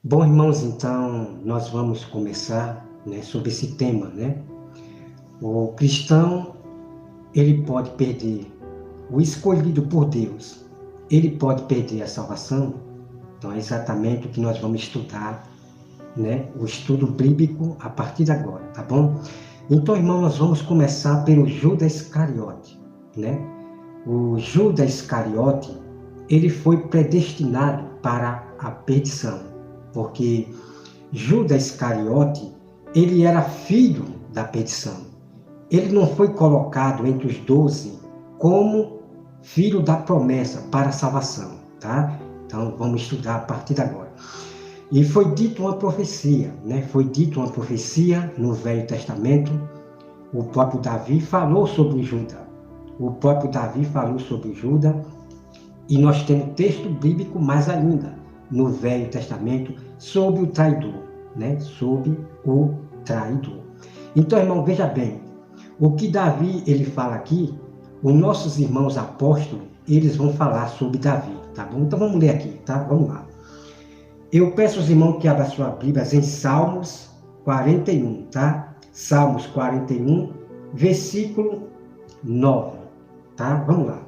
Bom, irmãos, então nós vamos começar, sobre esse tema, né? O cristão, ele pode perder o escolhido por Deus, ele pode perder a salvação. Então é exatamente o que nós vamos estudar, né? O estudo bíblico a partir de agora, tá bom? Então, irmão, nós vamos começar pelo Judas Iscariote, né? O Judas Iscariote, ele foi predestinado para a perdição, porque Judas Iscariote, ele era filho da perdição. Ele não foi colocado entre os 12 como filho da promessa para a salvação, tá? Então, vamos estudar a partir de agora. E foi dito uma profecia, né? Foi dito uma profecia no Velho Testamento. O próprio Davi falou sobre Judas. O próprio Davi falou sobre Judas. E nós temos texto bíblico mais ainda no Velho Testamento sobre o traidor, né? Sobre o traidor. Então, irmão, veja bem, o que Davi ele fala aqui, os nossos irmãos apóstolos, eles vão falar sobre Davi, tá bom? Então vamos ler aqui, tá? Vamos lá. Eu peço aos irmãos que abram suas Bíblias em Salmos 41, tá? Salmos 41, versículo 9, tá? Vamos lá.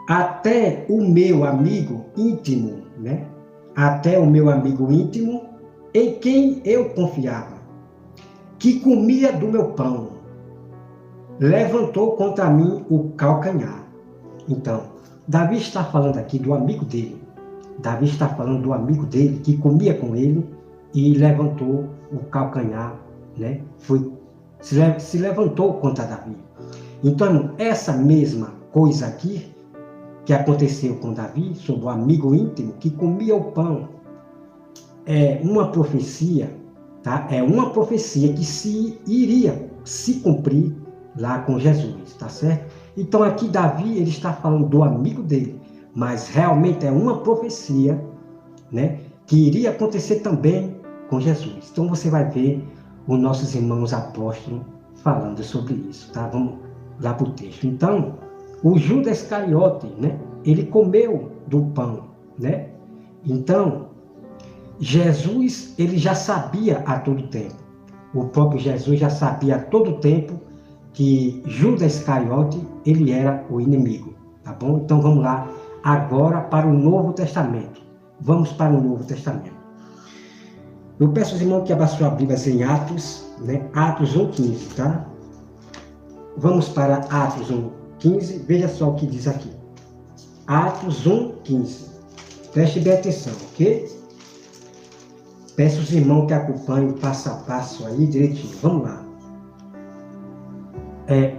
Até o meu amigo íntimo, né? Até o meu amigo íntimo, em quem eu confiava, que comia do meu pão, levantou contra mim o calcanhar. Então, Davi está falando aqui do amigo dele. Davi está falando do amigo dele, que comia com ele e levantou o calcanhar, né? Se levantou contra Davi. Então, essa mesma coisa aqui, que aconteceu com Davi, sobre o amigo íntimo, que comia o pão, é uma profecia, tá? É uma profecia que iria se cumprir lá com Jesus, tá certo? Então, aqui Davi, ele está falando do amigo dele, mas realmente é uma profecia, né, que iria acontecer também com Jesus. Então você vai ver os nossos irmãos apóstolos falando sobre isso, tá? Vamos lá para o texto. Então, o Judas Iscariote, né, ele comeu do pão, né? Então, Jesus, ele já sabia a todo tempo. O próprio Jesus já sabia a todo tempo que Judas Iscariote, ele era o inimigo, tá bom? Então vamos lá agora para o Novo Testamento. Vamos para o Novo Testamento. Eu peço aos irmãos que abram sua Bíblia em Atos, né? Atos 1:15, tá? Vamos para Atos 1:15, veja só o que diz aqui. Atos 1:15. Preste bem atenção, ok? Peço aos irmãos que acompanhem passo a passo aí direitinho. Vamos lá.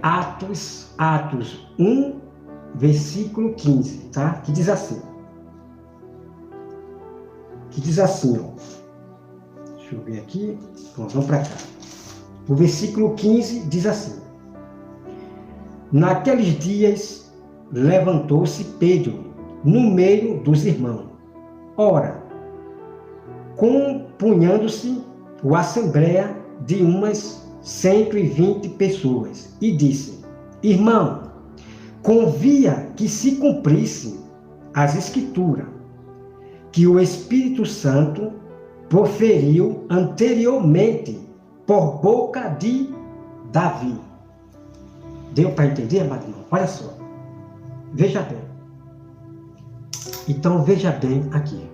Atos 1, versículo 15, tá? Que diz assim. Ó. Deixa eu ver aqui. Vamos para cá. O versículo 15 diz assim. Naqueles dias levantou-se Pedro no meio dos irmãos. Ora, compunhando-se a assembleia de umas 120 pessoas, e disse: Irmão, convia que se cumprisse as Escrituras, que o Espírito Santo proferiu anteriormente por boca de Davi. Deu para entender, amado irmão? Olha só. Veja bem. Então, veja bem aqui.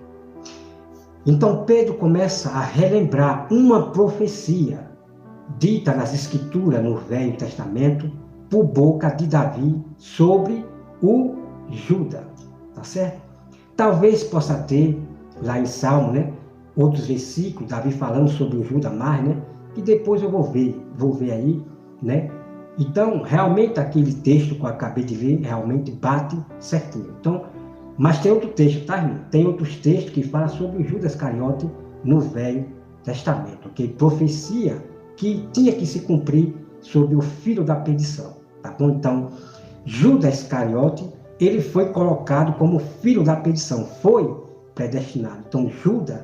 Então, Pedro começa a relembrar uma profecia dita nas Escrituras, no Velho Testamento, por boca de Davi sobre o Judas, tá certo? Talvez possa ter lá em Salmo, né, outros versículos, Davi falando sobre o Judas mais, né, que depois eu vou ver aí, né? Então, realmente aquele texto que eu acabei de ver, realmente bate certinho. Então, mas tem outro texto, tá, irmão? Tem outros textos que falam sobre o Judas Iscariote no Velho Testamento, ok? Profecia que tinha que se cumprir sobre o filho da perdição, tá bom? Então, Judas Iscariote, ele foi colocado como filho da perdição, foi predestinado. Então, Judas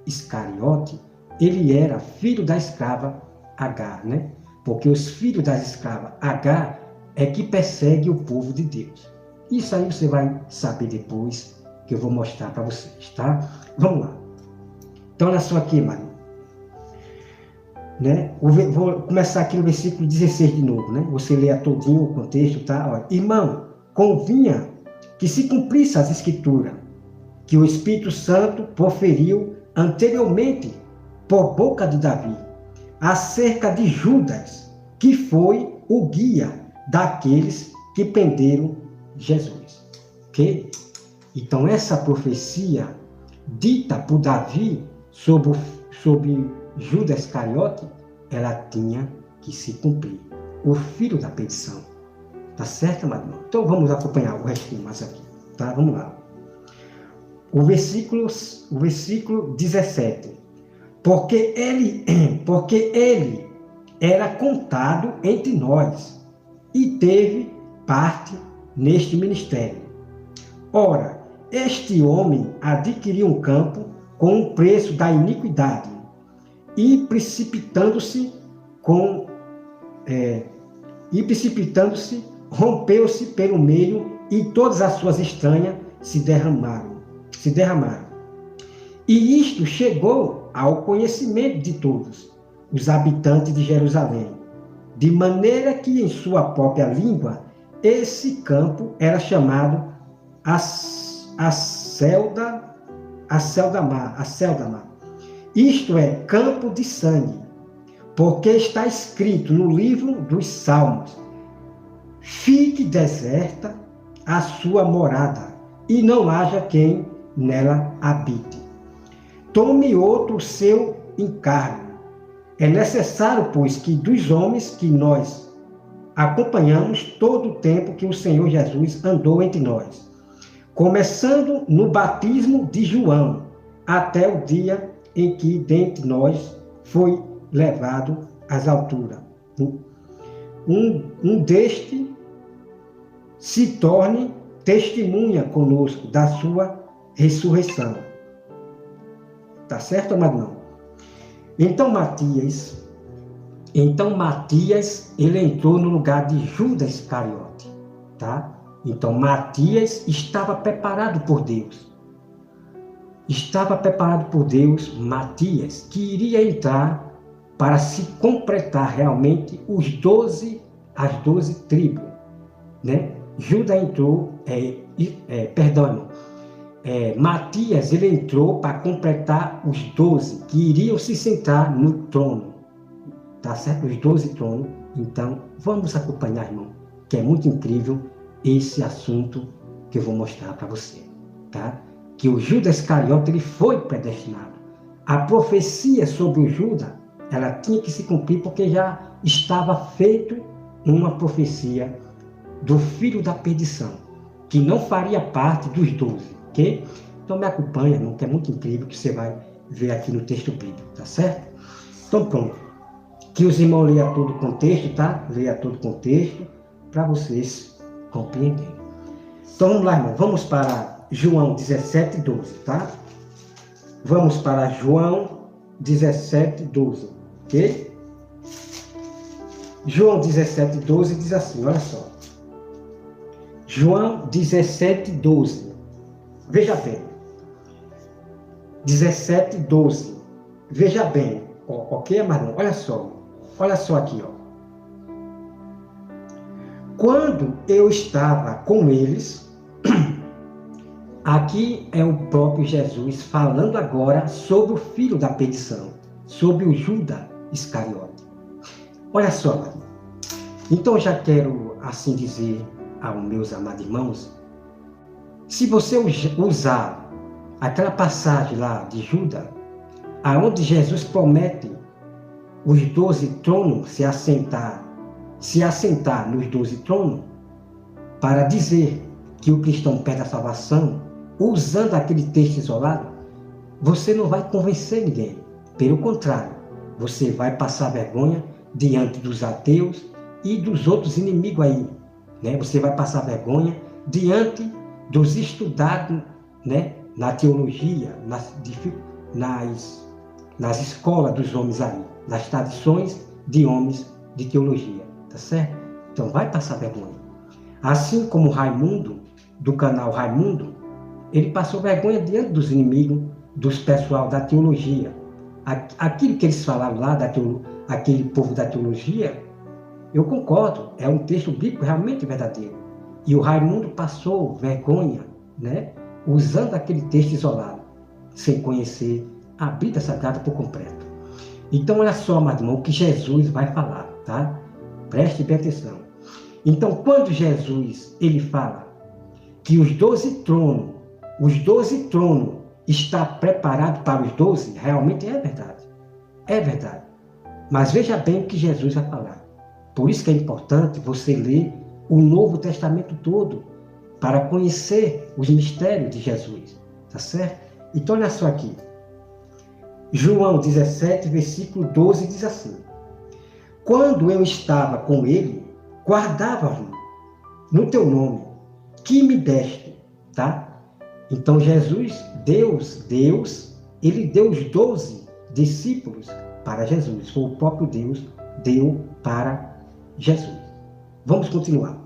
Iscariote, ele era filho da escrava Agar, né? Porque os filhos das escravas Agar é que persegue o povo de Deus. Isso aí você vai saber depois, que eu vou mostrar para vocês, tá? Vamos lá. Então, olha só aqui, Maria. Né? Vou começar aqui no versículo 16 de novo, né? Você lê todinho o contexto, tá? Olha, irmão, convinha que se cumprisse as escrituras, que o Espírito Santo proferiu anteriormente por boca de Davi, acerca de Judas, que foi o guia daqueles que prenderam Jesus. Ok? Então, essa profecia dita por Davi sobre Judas Iscariote, ela tinha que se cumprir. O filho da perdição. Tá certo, amado irmão? Então, vamos acompanhar o restinho mais aqui. Tá? Vamos lá. O versículo 17. Porque ele era contado entre nós e teve parte neste ministério. Ora, este homem adquiriu um campo com o preço da iniquidade e precipitando-se, rompeu-se pelo meio e todas as suas estranhas se derramaram. E isto chegou ao conhecimento de todos os habitantes de Jerusalém, de maneira que em sua própria língua esse campo era chamado Aceldamar, isto é, campo de sangue, porque está escrito no livro dos Salmos: fique deserta a sua morada, e não haja quem nela habite. Tome outro o seu encargo. É necessário, pois, que dos homens que nós acompanhamos todo o tempo que o Senhor Jesus andou entre nós, começando no batismo de João, até o dia em que dentre nós foi levado às alturas. Um deste se torne testemunha conosco da sua ressurreição. Tá certo, amado irmão? Então Matias, ele entrou no lugar de Judas Iscariote, tá? Então Matias estava preparado por Deus. Matias, que iria entrar para se completar realmente as 12 tribos, né? Judas entrou, Matias, ele entrou para completar os 12 que iriam se sentar no trono, tá certo? Os 12 tronos. Então, vamos acompanhar, irmão, que é muito incrível esse assunto que eu vou mostrar para você, tá? Que o Judas Iscariote, ele foi predestinado. A profecia sobre o Judas, ela tinha que se cumprir porque já estava feito uma profecia do filho da perdição, que não faria parte dos 12, ok? Então me acompanha, irmão, que é muito incrível, que você vai ver aqui no texto bíblico, tá certo? Então pronto. Que os irmãos leiam todo o contexto, tá? Leia todo o contexto, para vocês compreenderem. Então vamos lá, irmão. Vamos para João 17, 12, tá? Vamos para João 17, 12, ok? João 17, 12 diz assim, olha só. João 17, 12. Veja bem. 17, 12. Veja bem. Ok, Amarão? Olha só. Olha só aqui, ó. Quando eu estava com eles, aqui é o próprio Jesus falando agora sobre o filho da perdição, sobre o Judas Iscariote. Olha só, Amarão. Então eu já quero assim dizer aos meus amados irmãos, se você usar aquela passagem lá de Judas, aonde Jesus promete os 12 tronos se assentar nos 12 tronos, para dizer que o cristão perde a salvação, usando aquele texto isolado, você não vai convencer ninguém. Pelo contrário, você vai passar vergonha diante dos ateus e dos outros inimigos aí, né? Você vai passar vergonha diante dos estudados, né? Na teologia, nas escolas dos homens aí, nas tradições de homens de teologia, tá certo? Então vai passar vergonha. Assim como Raimundo, do canal Raimundo, ele passou vergonha diante dos inimigos dos pessoal da teologia. Aquilo que eles falaram lá, aquele povo da teologia, eu concordo, é um texto bíblico realmente verdadeiro. E o Raimundo passou vergonha, né, usando aquele texto isolado, sem conhecer a Bíblia Sagrada por completo. Então, olha só, amado irmão, o que Jesus vai falar, tá? Preste bem atenção. Então, quando Jesus, ele fala que os 12 tronos está preparado para os 12, realmente é verdade. É verdade. Mas veja bem o que Jesus vai falar. Por isso que é importante você ler o Novo Testamento todo, para conhecer os mistérios de Jesus. Tá certo? Então, olha só aqui. João 17, versículo 12, diz assim: quando eu estava com ele, guardava-me no teu nome, que me deste, tá? Então, Deus, ele deu os 12 discípulos para Jesus. Foi o próprio Deus deu para Jesus. Vamos continuar.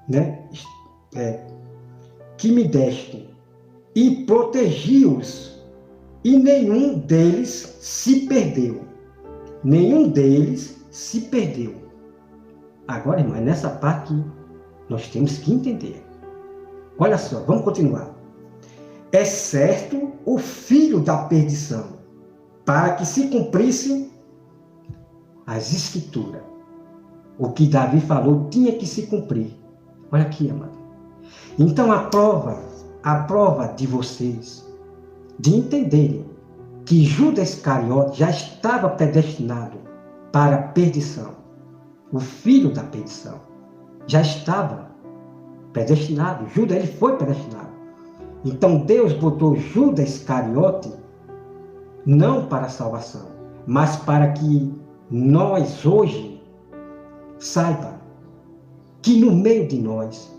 Né? Que me deste e protegi-os, e nenhum deles se perdeu. Nenhum deles se perdeu. Agora, irmão, é nessa parte que nós temos que entender. Olha só, vamos continuar. Exceto o filho da perdição, para que se cumprisse as escrituras. O que Davi falou tinha que se cumprir. Olha aqui, amado. Então, a prova de vocês, de entenderem que Judas Iscariote já estava predestinado para a perdição. O filho da perdição já estava predestinado. Judas, ele foi predestinado. Então, Deus botou Judas Iscariote não para a salvação, mas para que nós hoje saiba que no meio de nós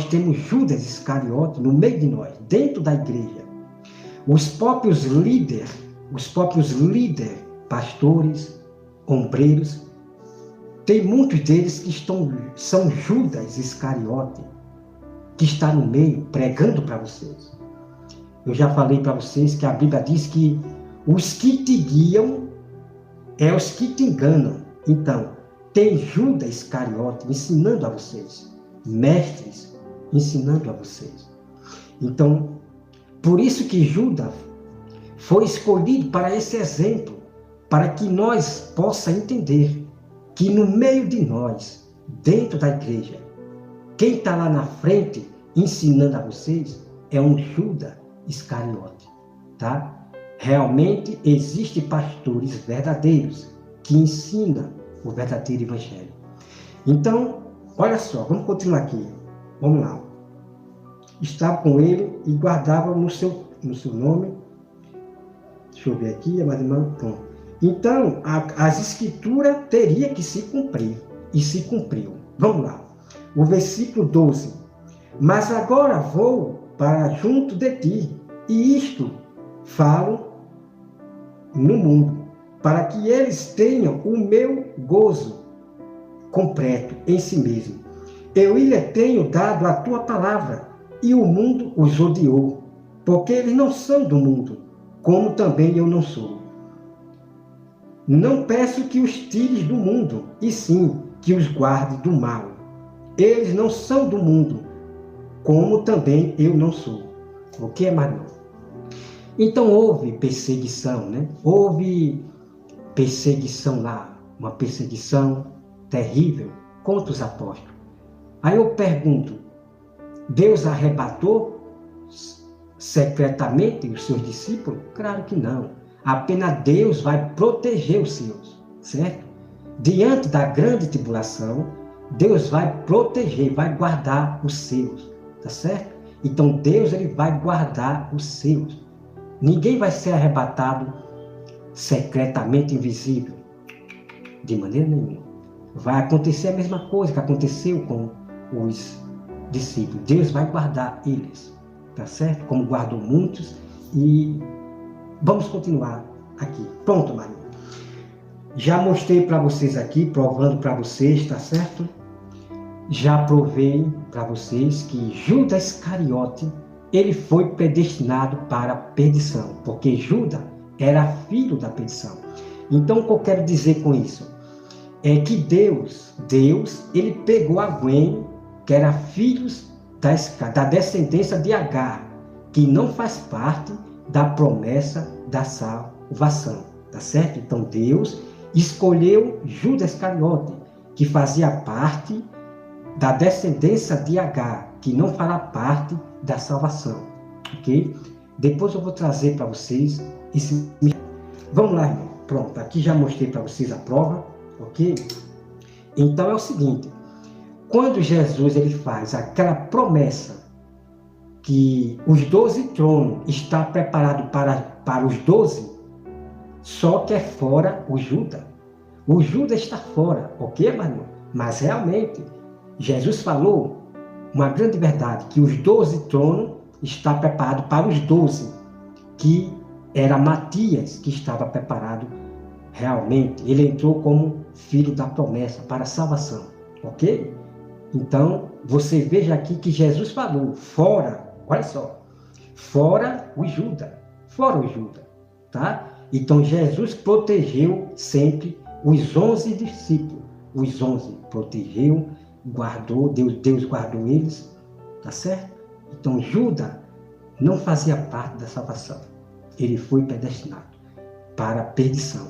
temos Judas Iscariote no meio de nós, dentro da igreja. Os próprios líderes, pastores, ombreiros, tem muitos deles que são Judas Iscariote, que está no meio pregando para vocês. Eu já falei para vocês que a Bíblia diz que os que te guiam é os que te enganam. Então, tem Judas Iscariote ensinando a vocês, mestres ensinando a vocês. Então, por isso que Judas foi escolhido para esse exemplo, para que nós possamos entender que no meio de nós, dentro da igreja, quem está lá na frente ensinando a vocês é um Judas Iscariote, tá? Realmente existem pastores verdadeiros que ensinam o verdadeiro evangelho. Então, olha só, vamos continuar aqui. Vamos lá. Estava com ele e guardava no seu nome. Deixa eu ver aqui, mas não. Então, as escrituras teriam que se cumprir, e se cumpriu. Vamos lá. O versículo 12. Mas agora vou para junto de ti, e isto falo no mundo, para que eles tenham o meu gozo completo em si mesmo. Eu lhe tenho dado a tua palavra, e o mundo os odiou, porque eles não são do mundo, como também eu não sou. Não peço que os tires do mundo, e sim que os guarde do mal. Eles não são do mundo, como também eu não sou. O que é, Maria? Então houve perseguição, né? Houve perseguição lá, uma perseguição terrível contra os apóstolos. Aí eu pergunto, Deus arrebatou secretamente os seus discípulos? Claro que não. Apenas Deus vai proteger os seus, certo? Diante da grande tribulação, Deus vai proteger, vai guardar os seus, tá certo? Então Deus, ele vai guardar os seus. Ninguém vai ser arrebatado secretamente, invisível, de maneira nenhuma. Vai acontecer a mesma coisa que aconteceu com os discípulos. Deus vai guardar eles, tá certo? Como guardou muitos. E vamos continuar aqui. Pronto, Maria. Já mostrei para vocês aqui, provando para vocês, tá certo? Já provei para vocês que Judas Iscariote, ele foi predestinado para a perdição, porque Judas era filho da perdição. Então, o que eu quero dizer com isso? É que Deus, ele pegou a Gwen, que era filhos da descendência de Agar, que não faz parte da promessa da salvação, tá certo? Então, Deus escolheu Judas Iscariote, que fazia parte da descendência de Agar, que não fará parte da salvação, ok? Depois eu vou trazer para vocês esse... Vamos lá, irmão. Pronto, aqui já mostrei para vocês a prova, ok? Então é o seguinte, quando Jesus ele faz aquela promessa que os 12 tronos está preparado para os 12, só que é fora o Judas. O Judas está fora, ok, irmão? Mas realmente, Jesus falou uma grande verdade, que os 12 tronos está preparado para os 12, que era Matias que estava preparado realmente. Ele entrou como filho da promessa para a salvação, ok? Então, você veja aqui que Jesus falou, fora, olha só, fora o Judas, tá? Então, Jesus protegeu sempre os 11 discípulos, os 11 protegeu, guardou, Deus guardou eles, tá certo? Então, Judas não fazia parte da salvação, ele foi predestinado para a perdição,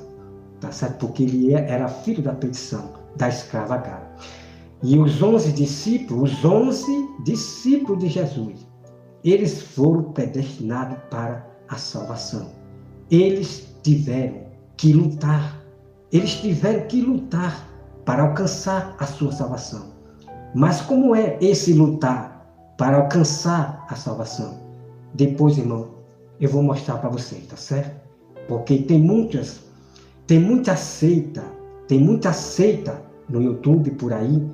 tá certo? Porque ele era filho da perdição, da escrava Agar. E os 11 discípulos de Jesus, eles foram predestinados para a salvação. Eles tiveram que lutar para alcançar a sua salvação. Mas como é esse lutar para alcançar a salvação? Depois, irmão, eu vou mostrar para vocês, tá certo? Porque tem muita seita no YouTube por aí,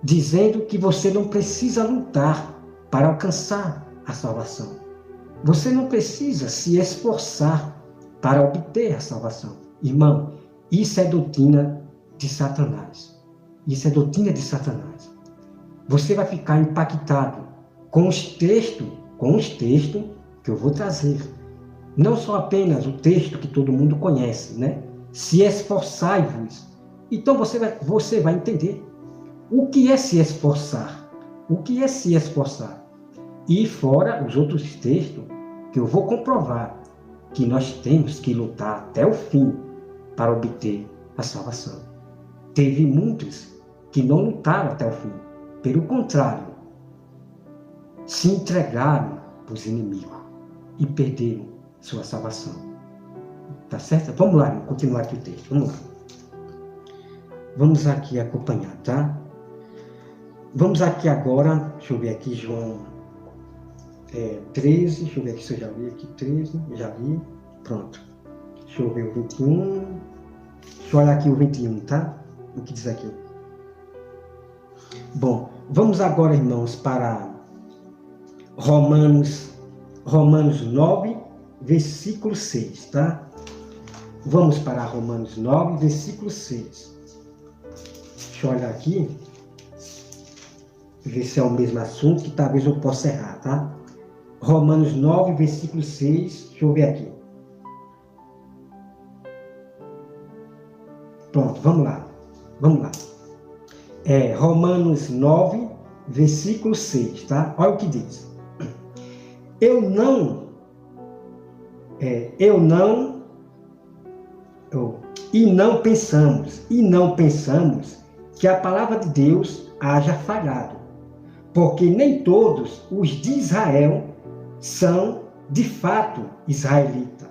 dizendo que você não precisa lutar para alcançar a salvação. Você não precisa se esforçar para obter a salvação. Irmão, isso é doutrina de Satanás. Isso é doutrina de Satanás. Você vai ficar impactado com os textos que eu vou trazer. Não só apenas o texto que todo mundo conhece, né? Se esforçai-vos. Então você vai entender o que é se esforçar. O que é se esforçar? E fora os outros textos que eu vou comprovar que nós temos que lutar até o fim para obter a salvação. Teve muitos que não lutaram até o fim. Pelo contrário, se entregaram para os inimigos e perderam sua salvação. Tá certo? Vamos lá, continuar aqui o texto. Vamos lá. Vamos aqui acompanhar, tá? Vamos aqui agora, deixa eu ver aqui, João 13, deixa eu ver aqui se eu já li aqui 13, já li, pronto. Deixa eu ver o 21, deixa eu olhar aqui o 21, tá? O que diz aqui. Bom, vamos agora, irmãos, para Romanos 9, versículo 6, tá? Vamos para Romanos 9, versículo 6. Deixa eu olhar aqui, ver se é o mesmo assunto, que talvez eu possa errar, tá? Romanos 9, versículo 6, deixa eu ver aqui. Pronto, vamos lá. Romanos 9, versículo 6, tá? Olha o que diz. E não pensamos que a palavra de Deus haja falhado, porque nem todos os de Israel são de fato israelitas,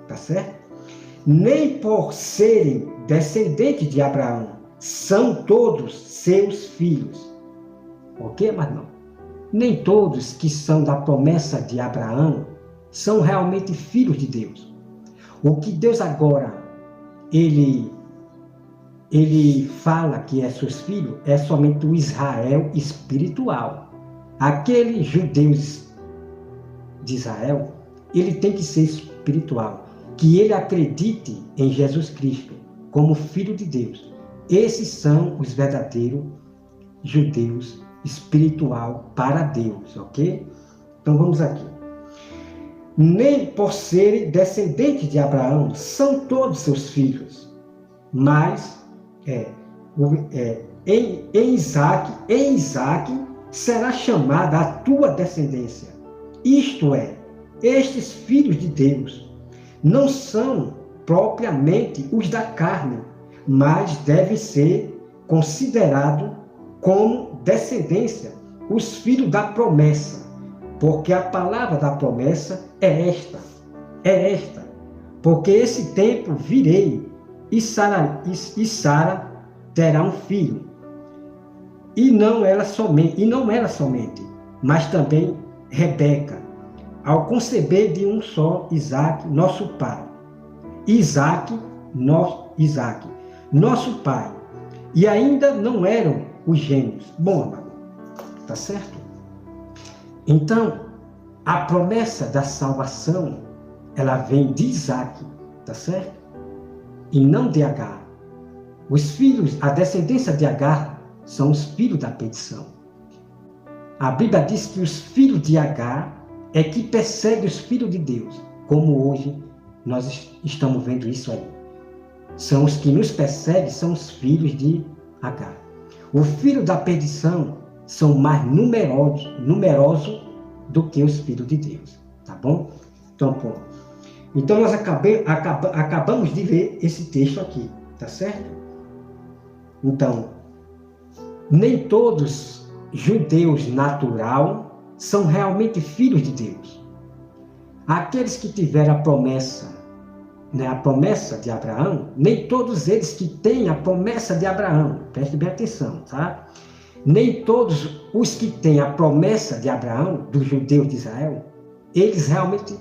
tá certo? Nem por serem descendentes de Abraão, são todos seus filhos. Ok, mas não? Nem todos que são da promessa de Abraão são realmente filhos de Deus. O que Deus agora, ele fala que é seus filhos, é somente o Israel espiritual. Aqueles judeus de Israel, ele tem que ser espiritual, que ele acredite em Jesus Cristo como Filho de Deus. Esses são os verdadeiros judeus espiritual para Deus, ok? Então vamos aqui. nem por serem descendentes de Abraão, são todos seus filhos. Mas em Isaque será chamada a tua descendência. Isto é, estes filhos de Deus não são propriamente os da carne, mas devem ser considerados como descendência, os filhos da promessa, porque a palavra da promessa é esta, porque esse tempo virei e Sara terá um filho, e não era somente, mas também Rebeca, ao conceber de um só Isaque, nosso pai. Isaque, nosso pai. E ainda não eram os gêmeos. Bom, amado, tá certo? Então, a promessa da salvação, ela vem de Isaque, tá certo? E não de Agar. Os filhos, a descendência de Agar, são os filhos da perdição. A Bíblia diz que os filhos de Agar é que perseguem os filhos de Deus, como hoje nós estamos vendo isso aí. São os que nos perseguem, são os filhos de Agar. Os filhos da perdição são mais numerosos do que os filhos de Deus, tá bom? Então, pronto. Então, nós acabamos de ver esse texto aqui, tá certo? Então, nem todos judeus natural são realmente filhos de Deus. Aqueles que tiveram a promessa de Abraão, nem todos eles que têm a promessa de Abraão, preste bem atenção, tá? Nem todos os que têm a promessa de Abraão, dos judeus de Israel, eles realmente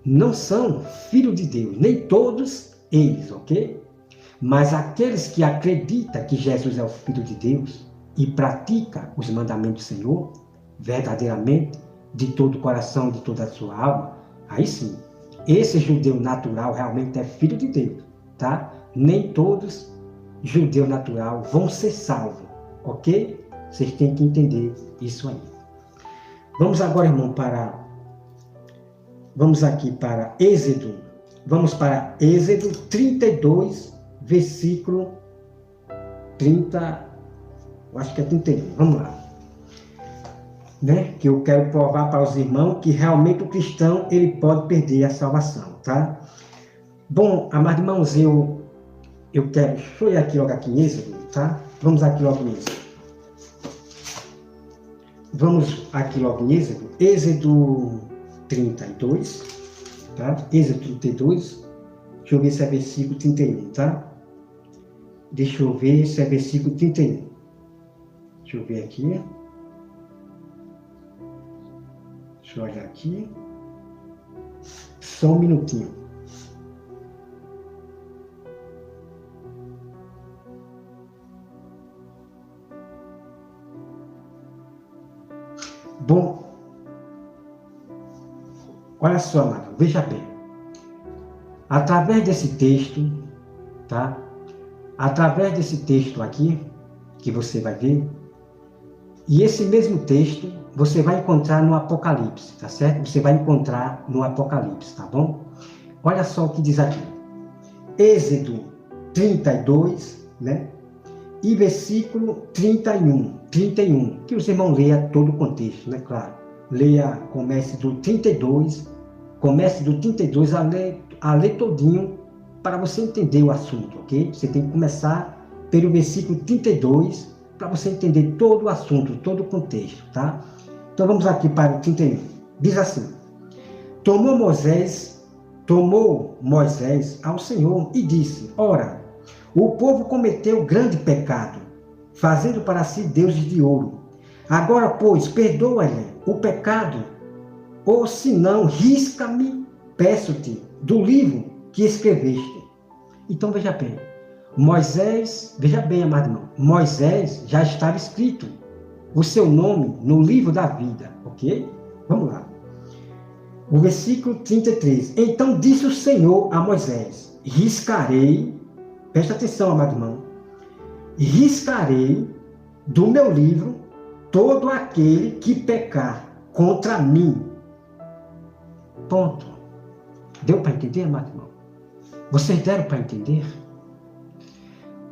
não são filhos de Deus, nem todos eles, ok? Mas aqueles que acreditam que Jesus é o Filho de Deus e pratica os mandamentos do Senhor, verdadeiramente, de todo o coração, de toda a sua alma, aí sim, esse judeu natural realmente é filho de Deus, tá? Nem todos judeus natural vão ser salvos, ok? Vocês têm que entender isso aí. Vamos agora, irmão, vamos aqui para Êxodo. Vamos para Êxodo 32, versículo 30, eu acho que é 31. Vamos lá. Que eu quero provar para os irmãos que realmente o cristão ele pode perder a salvação, tá? Bom, amados irmãos, eu quero, deixa eu ir aqui logo aqui em Êxodo, tá? Vamos aqui logo em Êxodo. Vamos aqui logo em Êxodo, Êxodo 32, tá? Êxodo 32, deixa eu ver se é versículo 31, tá? Deixa eu ver se é versículo 31. Deixa eu ver aqui. Deixa eu olhar aqui. Só um minutinho. Bom, olha só, amado, veja bem. Através desse texto, tá? Através desse texto aqui, que você vai ver, e esse mesmo texto você vai encontrar no Apocalipse, tá certo? Você vai encontrar no Apocalipse, tá bom? Olha só o que diz aqui. Êxodo 32, né? E versículo 31, que os irmãos leiam todo o contexto, né? Claro. Leia, comece do 32 a ler todinho para você entender o assunto, ok? Você tem que começar pelo versículo 32 para você entender todo o assunto, todo o contexto, tá? Então vamos aqui para o 31. Diz assim: Tomou Moisés ao Senhor e disse: Ora, o povo cometeu grande pecado, fazendo para si deuses de ouro. Agora, pois, perdoa-lhe o pecado, ou se não, risca-me, peço-te, do livro que escreveste. Então, veja bem, veja bem, amado irmão, Moisés já estava escrito o seu nome no livro da vida, ok? Vamos lá. O versículo 33. Então disse o Senhor a Moisés: riscarei, presta atenção, amado irmão, riscarei do meu livro todo aquele que pecar contra mim. Ponto. Deu para entender, amado irmão? Vocês deram para entender?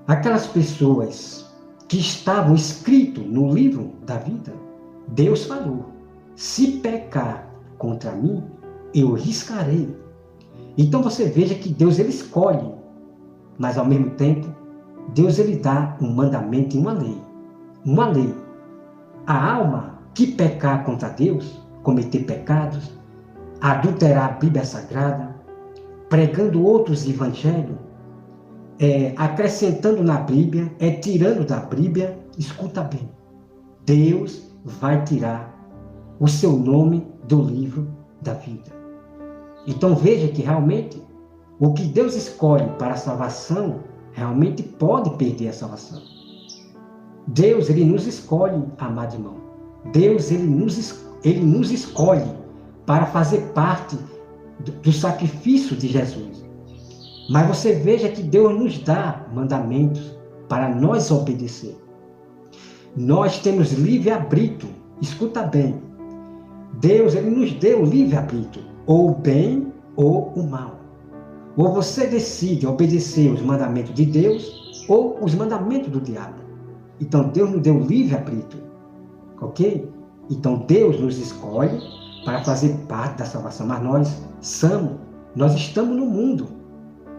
Aquelas pessoas que estavam escritas no livro da vida, Deus falou: se pecar contra mim, eu riscarei. Então você veja que Deus ele escolhe, mas ao mesmo tempo, Deus ele dá um mandamento e uma lei. Uma lei. A alma que pecar contra Deus, cometer pecados, adulterar a Bíblia Sagrada, pregando outros evangelhos, acrescentando na Bíblia, tirando da Bíblia, escuta bem, Deus vai tirar o seu nome do livro da vida. Então veja que realmente o que Deus escolhe para a salvação realmente pode perder a salvação. Deus ele nos escolhe, amado irmão. Deus ele nos escolhe para fazer parte do sacrifício de Jesus. Mas você veja que Deus nos dá mandamentos para nós obedecer. Nós temos livre-arbítrio. Escuta bem. Deus ele nos deu livre-arbítrio, ou o bem ou o mal. Ou você decide obedecer os mandamentos de Deus ou os mandamentos do diabo. Então Deus nos deu livre-arbítrio. Ok? Então Deus nos escolhe para fazer parte da salvação. Mas nós estamos no mundo.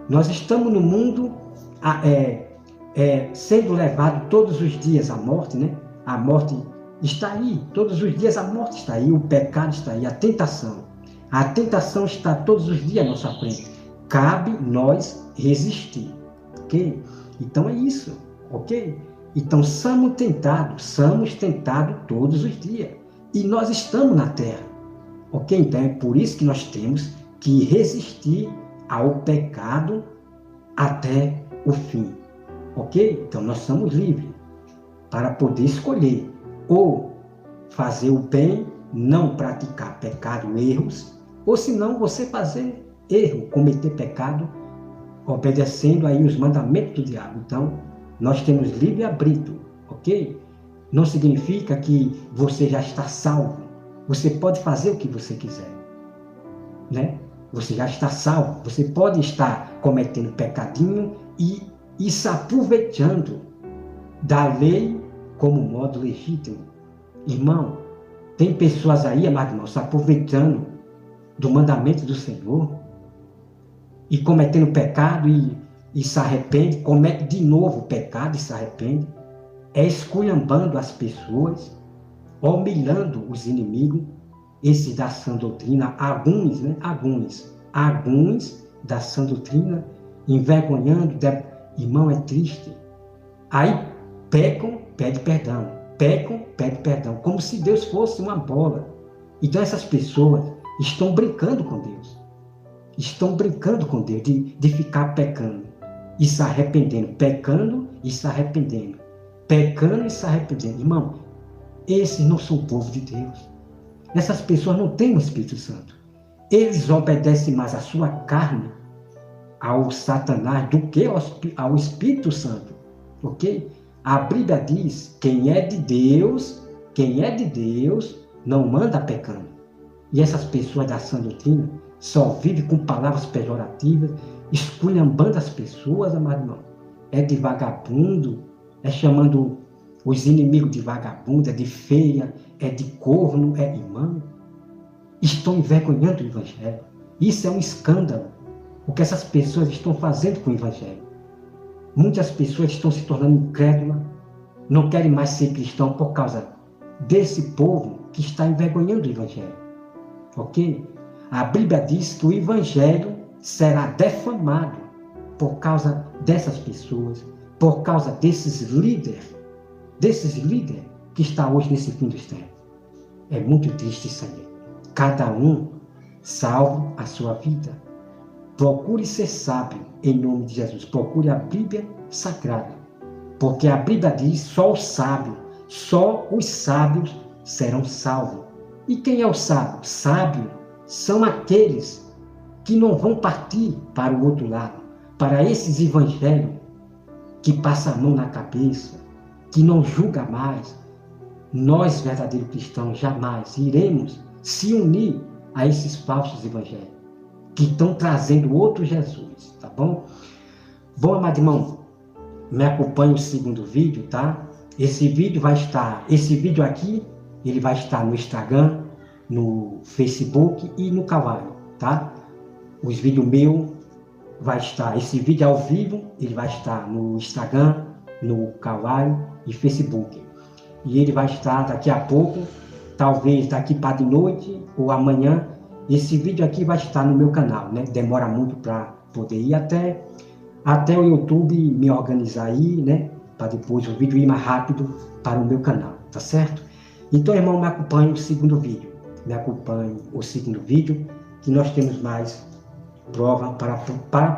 Nós estamos no mundo sendo levado todos os dias à morte, né? A morte está aí, todos os dias a morte está aí, o pecado está aí, a tentação. A tentação está todos os dias à nossa frente. Cabe nós resistir, ok? Então é isso, ok? Então somos tentados todos os dias. E nós estamos na terra, ok? Então é por isso que nós temos que resistir ao pecado até o fim, ok? Então nós somos livres para poder escolher ou fazer o bem, não praticar pecado, erros, ou se não você fazer erro, cometer pecado, obedecendo aí os mandamentos do diabo. Então, nós temos livre-arbítrio, ok? Não significa que você já está salvo. Você pode fazer o que você quiser, né? Você já está salvo. Você pode estar cometendo pecadinho e se aproveitando da lei como modo legítimo. Irmão, tem pessoas aí, amado irmão, se aproveitando do mandamento do Senhor e cometendo pecado e se arrepende, comete de novo pecado e se arrepende, esculhambando as pessoas, humilhando os inimigos, esses da sã doutrina, alguns da sã doutrina, envergonhando, irmão, é triste. Aí pecam, pede perdão, como se Deus fosse uma bola. Então essas pessoas estão brincando com Deus. Estão brincando com Deus de ficar pecando e se arrependendo, pecando e se arrependendo, pecando e se arrependendo. Irmão, esses não são o povo de Deus. Essas pessoas não têm o Espírito Santo. Eles obedecem mais à sua carne, ao Satanás, do que ao Espírito Santo. Ok? A Bíblia diz, quem é de Deus não anda pecando. E essas pessoas da sã doutrina só vivem com palavras pejorativas, esculhambando as pessoas, amado irmão. É de vagabundo, é chamando os inimigos de vagabundo, é de feia, é de corno, é irmão. Estão envergonhando o Evangelho. Isso é um escândalo. O que essas pessoas estão fazendo com o Evangelho. Muitas pessoas estão se tornando incrédulas, não querem mais ser cristão por causa desse povo que está envergonhando o Evangelho. Ok? A Bíblia diz que o Evangelho será defamado por causa dessas pessoas, por causa desses líderes que estão hoje nesse fim dos tempos. É muito triste isso aí. Cada um salve a sua vida. Procure ser sábio em nome de Jesus. Procure a Bíblia Sagrada. Porque a Bíblia diz, só os sábios serão salvos. E quem é o sábio? Sábio são aqueles que não vão partir para o outro lado, para esses evangelhos que passam a mão na cabeça, que não julga mais. Nós, verdadeiros cristãos, jamais iremos se unir a esses falsos evangelhos, que estão trazendo outro Jesus, tá bom? Bom, amado irmão, me acompanhe o segundo vídeo, tá? Esse vídeo aqui, ele vai estar no Instagram, no Facebook e no Kawaii, tá? Os vídeos meus vai estar, esse vídeo ao vivo, ele vai estar no Instagram, no Kawaii e Facebook. E ele vai estar daqui a pouco, talvez daqui para de noite ou amanhã, esse vídeo aqui vai estar no meu canal, né? Demora muito para poder ir até o YouTube me organizar aí, né? Para depois o vídeo ir mais rápido para o meu canal, tá certo? Então, irmão, me acompanhe o segundo vídeo. Me acompanhe o segundo vídeo, que nós temos mais prova para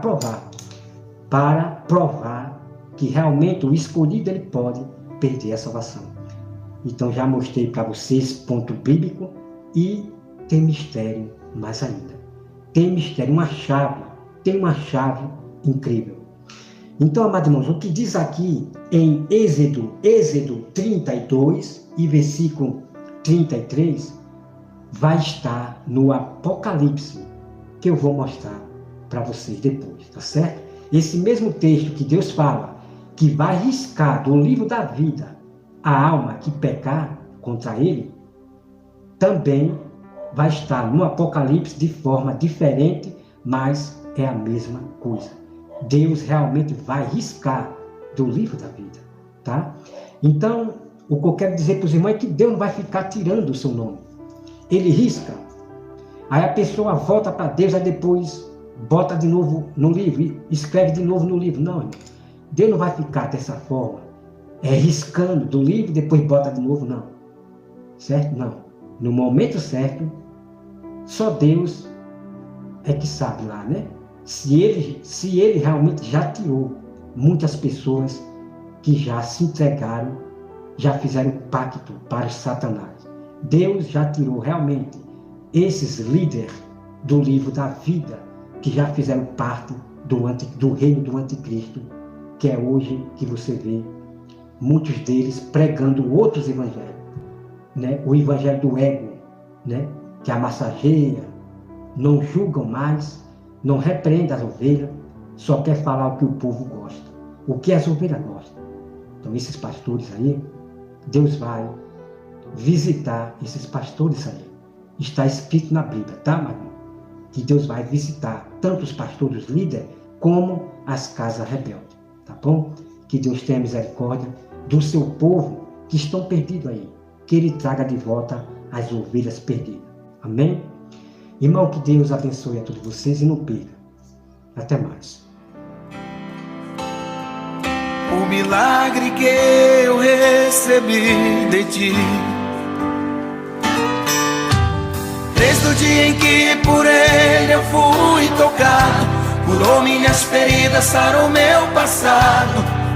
provar que realmente o escolhido ele pode perder a salvação. Então já mostrei para vocês ponto bíblico e tem mistério mais ainda. Tem mistério, tem uma chave incrível. Então, amados irmãos, o que diz aqui em Êxodo 32 e versículo 33, vai estar no Apocalipse, que eu vou mostrar para vocês depois, tá certo? Esse mesmo texto que Deus fala, que vai riscar do livro da vida a alma que pecar contra ele, também vai estar no Apocalipse de forma diferente, mas é a mesma coisa. Deus realmente vai riscar do livro da vida, tá? Então, o que eu quero dizer para os irmãos é que Deus não vai ficar tirando o seu nome. Ele risca, aí a pessoa volta para Deus, aí depois bota de novo no livro, escreve de novo no livro. Não, irmão. Deus não vai ficar dessa forma, riscando do livro, depois bota de novo, não. Certo? Não. No momento certo, só Deus é que sabe lá, né? Se ele realmente já tirou muitas pessoas que já se entregaram, já fizeram pacto para Satanás. Deus já tirou realmente esses líderes do livro da vida, que já fizeram parte do reino do anticristo, que é hoje que você vê muitos deles pregando outros evangelhos, né? O evangelho do ego, né? Que amassageia, não julgam mais, não repreende as ovelhas, só quer falar o que o povo gosta, o que as ovelhas gostam. Então esses pastores aí, Deus vai visitar esses pastores aí. Está escrito na Bíblia, tá, Maria? Que Deus vai visitar tanto os pastores líderes como as casas rebeldes, tá bom? Que Deus tenha misericórdia do seu povo que estão perdidos aí, que Ele traga de volta as ovelhas perdidas. Amém? Irmão, que Deus abençoe a todos vocês e não perca. Até mais. O milagre que eu recebi de ti, desde o dia em que por ele eu fui tocado, curou minhas feridas, sarou meu passado.